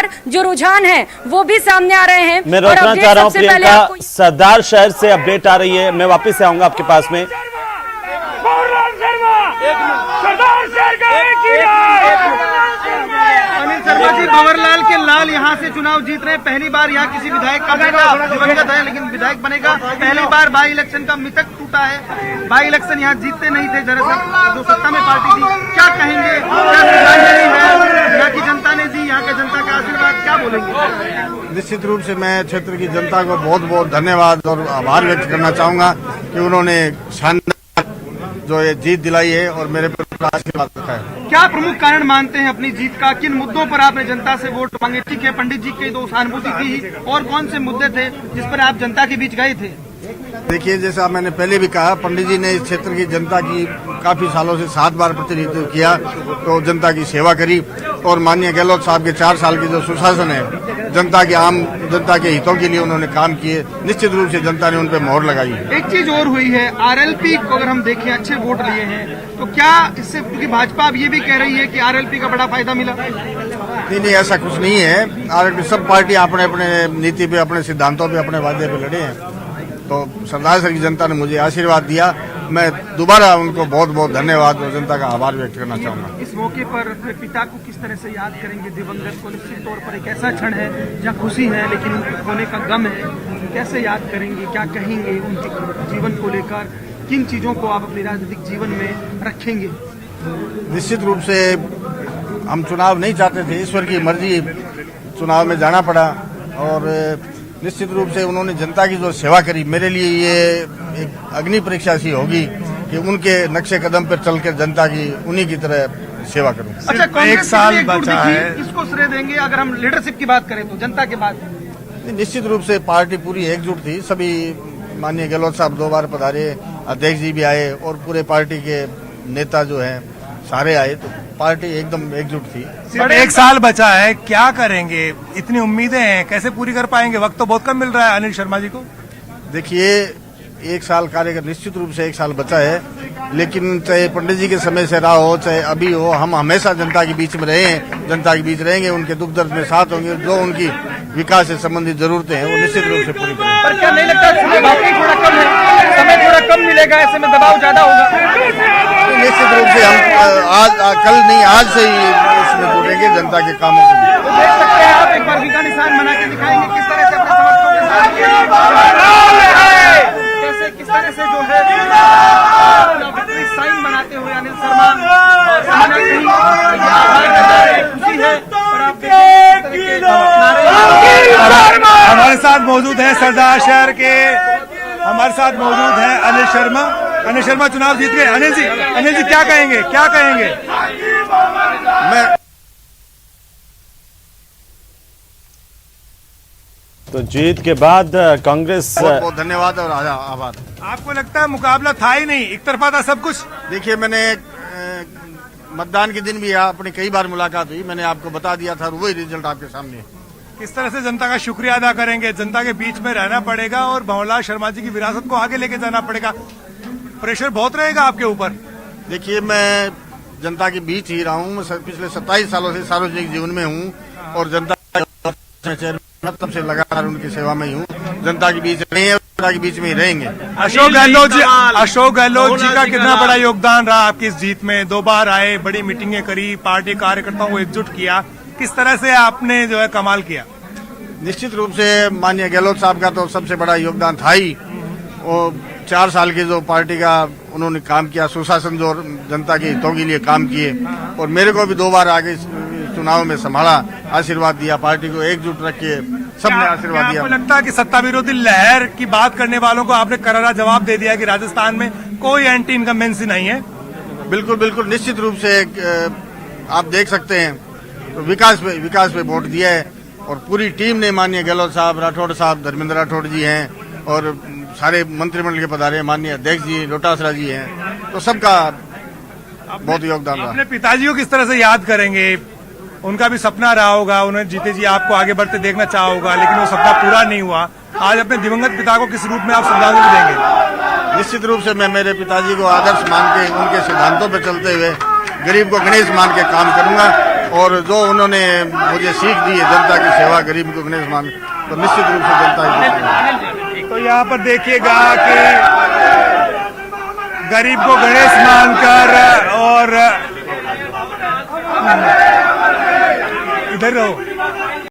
लेकर जो रुझान है वो भी सामने आ रहे हैं। मैं रोकना चाह रहा हूँ प्रियंका, सरदार शहर से अपडेट आ रही है, मैं वापस से आऊंगा आपके पास में। अनिल शर्मा जी, भंवरलाल के लाल यहाँ से चुनाव जीत रहे हैं। पहली बार यहाँ किसी विधायक का बेटा दिवंगत है लेकिन विधायक बनेगा। पहली बार बाई इलेक्शन का मिथक टूटा है। बाई इलेक्शन यहाँ जीतते नहीं थे दरअसल जो सत्ता में पार्टी थी। क्या कहेंगे, क्या श्रद्धांजलि है यहाँ की जनता ने दी, यहाँ के जनता का आशीर्वाद, क्या बोलेंगे? निश्चित रूप से मैं क्षेत्र की जनता को बहुत बहुत धन्यवाद और आभार व्यक्त करना चाहूंगा कि उन्होंने शानदार जो ये जीत दिलाई है और मेरे पर आशीर्वाद रखा है। क्या प्रमुख कारण मानते हैं अपनी जीत का? किन मुद्दों पर आपने जनता से वोट मांगे? ठीक है, पंडित जी की तो सहानुभूति थी, और कौन से मुद्दे थे जिस पर आप जनता के बीच गए थे? देखिए, जैसा मैंने पहले भी कहा, पंडित जी ने इस क्षेत्र की जनता की काफी सालों से 7 बार प्रतिनिधित्व किया, तो जनता की सेवा करी। और माननीय गहलोत साहब के 4 साल की जो सुशासन है, जनता के आम जनता के हितों के लिए उन्होंने काम किए। निश्चित रूप से जनता ने उन पर मोहर लगाई है। एक चीज और हुई है, आरएलपी को अगर हम देखें अच्छे वोट लिए हैं, तो क्या इससे, क्योंकि भाजपा अब ये भी कह रही है कि आरएलपी का बड़ा फायदा मिला? नहीं, ऐसा कुछ नहीं है। आरएलपी सब पार्टी अपने अपने नीति पे, अपने सिद्धांतों पे, अपने वादे पे लड़े हैं। तो सरदार शहर की जनता ने मुझे आशीर्वाद दिया, मैं दोबारा उनको बहुत बहुत धन्यवाद और जनता का आभार व्यक्त करना चाहूंगा। इस मौके पर अपने पिता को किस तरह से याद करेंगे? दिवंगत को निश्चित तौर पर एक ऐसा क्षण है जहाँ खुशी है लेकिन उनके खोने का गम है। कैसे याद करेंगे, क्या कहेंगे उनके जीवन को लेकर? किन चीजों को आप अपने राजनीतिक जीवन में रखेंगे? निश्चित रूप से हम चुनाव नहीं चाहते थे, ईश्वर की मर्जी, चुनाव में जाना पड़ा। और निश्चित रूप से उन्होंने जनता की जो सेवा करी, मेरे लिए ये एक अग्नि परीक्षा सी होगी कि उनके नक्शे कदम पर चलकर जनता की उन्हीं की तरह सेवा करूं। अच्छा, कांग्रेस 1 साल बचा है, इसको श्रेय देंगे अगर हम लीडरशिप की बात करें तो जनता के बाद? निश्चित रूप से पार्टी पूरी एकजुट थी। सभी माननीय गहलोत साहब 2 बार पधारे, अध्यक्ष जी भी आए और पूरे पार्टी के नेता जो हैं सारे आए, तो पार्टी एकदम एकजुट थी। सिर्फ 1 साल बचा है, क्या करेंगे? इतनी उम्मीदें हैं, कैसे पूरी कर पाएंगे? वक्त तो बहुत कम मिल रहा है अनिल शर्मा जी को। देखिए, 1 साल कार्यकाल, निश्चित रूप से 1 साल बचा है, लेकिन चाहे पंडित जी के समय से रहा हो चाहे अभी हो, हम हमेशा जनता के बीच में रहे हैं, जनता के बीच रहेंगे, उनके दुख दर्द में साथ होंगे। जो उनकी विकास से संबंधित जरूरतें हैं वो निश्चित रूप से पूरी करेंगे। पर क्या नहीं लगता समय बाकी थोड़ा कम है, समय थोड़ा कम मिलेगा, ऐसे में दबाव ज्यादा होगा? निश्चित रूप से हम कल नहीं, आज से ही इसमें जुटेंगे जनता के कामों के लिए। तो देख सकते हैं आप, एक बार का निशान बना के दिखाएंगे किस तरह से अपने समर्थकों के साथ कैसे, किस तरह से जो है विक्ट्री साइन बनाते हुए अनिल शर्मा खुशी है। और आप हमारे साथ मौजूद है सरदार शहर के, हमारे साथ मौजूद है अनिल शर्मा। अनिल शर्मा चुनाव जीत गए। अनिल जी क्या कहेंगे, क्या कहेंगे? मैं तो जीत के बाद कांग्रेस, बहुत बहुत धन्यवाद और आभार। आपको लगता है मुकाबला था ही नहीं, एक तरफा था सब कुछ? देखिए, मैंने मतदान के दिन भी अपनी कई बार मुलाकात हुई, मैंने आपको बता दिया था, वही रिजल्ट आपके सामने। किस तरह से जनता का शुक्रिया अदा करेंगे? जनता के बीच में रहना पड़ेगा और भंवरलाल शर्मा जी की विरासत को आगे लेके जाना पड़ेगा, प्रेशर बहुत रहेगा आपके ऊपर। देखिए, मैं जनता के बीच ही रहा हूँ, पिछले 27 सालों से सार्वजनिक जीवन में हूँ और जनता तब से लगातार उनकी सेवा में ही हूँ। जनता के बीच रहे हैं, जनता के बीच में ही रहेंगे। अशोक गहलोत जी का कितना बड़ा योगदान रहा आपकी इस जीत में? 2 बार आए, बड़ी मीटिंगें करी, पार्टी कार्यकर्ताओं को एकजुट किया, किस तरह से आपने जो है कमाल किया? निश्चित रूप से माननीय गहलोत साहब का तो सबसे बड़ा योगदान था ही। वो 4 साल के जो पार्टी का उन्होंने काम किया, सुशासन जो जनता के हितों के लिए काम किए, और मेरे को भी 2 बार आगे चुनाव में संभाला, आशीर्वाद दिया, पार्टी को एकजुट रख के सबने आशीर्वाद दिया। आपको लगता है कि सत्ता विरोधी लहर की बात करने वालों को आपने करारा जवाब दे दिया कि राजस्थान में कोई एंटी इनकम्बेंसी नहीं है? बिल्कुल बिल्कुल, निश्चित रूप से आप देख सकते हैं, तो विकास पे वोट दिया है और पूरी टीम ने, माननीय गहलोत साहब, राठौड़ साहब, धर्मेंद्र राठौड़ जी हैं और सारे मंत्रिमंडल के पधारे माननीय अध्यक्ष जी डोटासरा जी हैं, तो सबका बहुत योगदान रहा। अपने पिताजी को किस तरह से याद करेंगे? उनका भी सपना रहा होगा, उन्हें जीते जी आपको आगे बढ़ते देखना चाहा होगा, लेकिन वो सपना पूरा नहीं हुआ। आज अपने दिवंगत पिता को किस रूप में आप श्रद्धांजलि देंगे? निश्चित रूप से मैं मेरे पिताजी को आदर्श मान के, उनके सिद्धांतों पर चलते हुए गरीब को गणेश मान के काम करूंगा और जो उन्होंने मुझे सीख दी है जनता की सेवा, गरीब को गणेश मान, तो निश्चित रूप से जनता ही। तो यहाँ पर देखिएगा कि गरीब को गणेश मानकर और इधर रहो